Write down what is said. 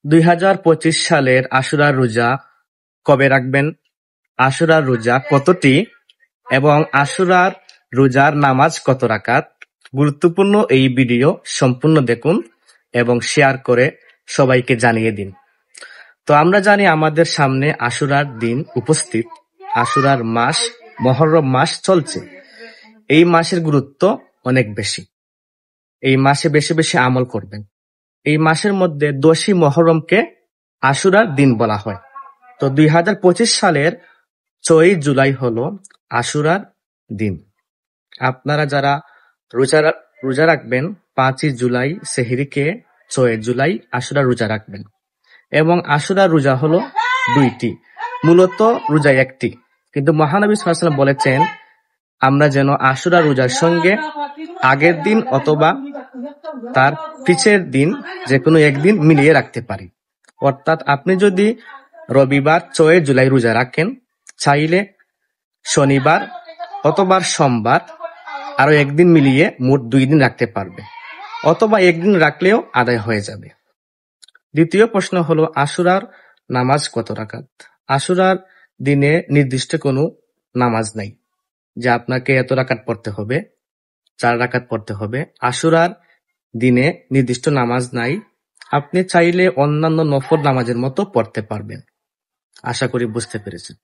2025 সালের আশুরার রোজা কবে রাখবেন, আশুরার রোজা কতটি এবং আশুরার রোজার নামাজ কত রাকাত? গুরুত্বপূর্ণ এই ভিডিও সম্পূর্ণ দেখুন এবং শেয়ার করে সবাইকে জানিয়ে দিন। তো আমরা জানি আমাদের সামনে আশুরার দিন উপস্থিত। আশুরার মাস, মুহররম মাস চলছে। এই মাসের গুরুত্ব অনেক বেশি। এই মাসে বেশি বেশি আমল করবেন। এই মাসের মধ্যে 10ই মুহররমকে আশুরার দিন বলা হয়। তো 2025 সালের 6ই জুলাই হলো আশুরার দিন। আপনারা যারা রোজা রাখবেন 5ই জুলাই সেহরিকে, 6 জুলাই আশুরা রোজা রাখবেন। এবং আশুরা রোজা হলো 2টি, মূলত রোজা একটি, কিন্তু মহানবী সাল্লাল্লাহু আলাইহি ওয়াসাল্লাম বলেছেন আমরা যেন আশুরা রোজার সঙ্গে আগের দিন অথবা তার পিছের দিন যে কোনো একদিন মিলিয়ে রাখতে পারি। অর্থাৎ আপনি যদি রবিবার 6 জুলাই রোজা রাখেন, চাইলে শনিবার অথবা সোমবার আরো একদিন মিলিয়ে মোট 2 দিন রাখতে পারবে, অথবা একদিন রাখলেও আদায় হয়ে যাবে। দ্বিতীয় প্রশ্ন হলো আশুরার নামাজ কত রাকাত? আশুরার দিনে নির্দিষ্ট কোনো নামাজ নাই যে আপনাকে এত রাকাত পড়তে হবে, 4 রাকাত পড়তে হবে। আশুরার দিনে নির্দিষ্ট নামাজ নাই। আপনি চাইলে অন্যান্য নফল নামাজের মতো পড়তে পারবেন। আশা করি বুঝতে পেরেছেন।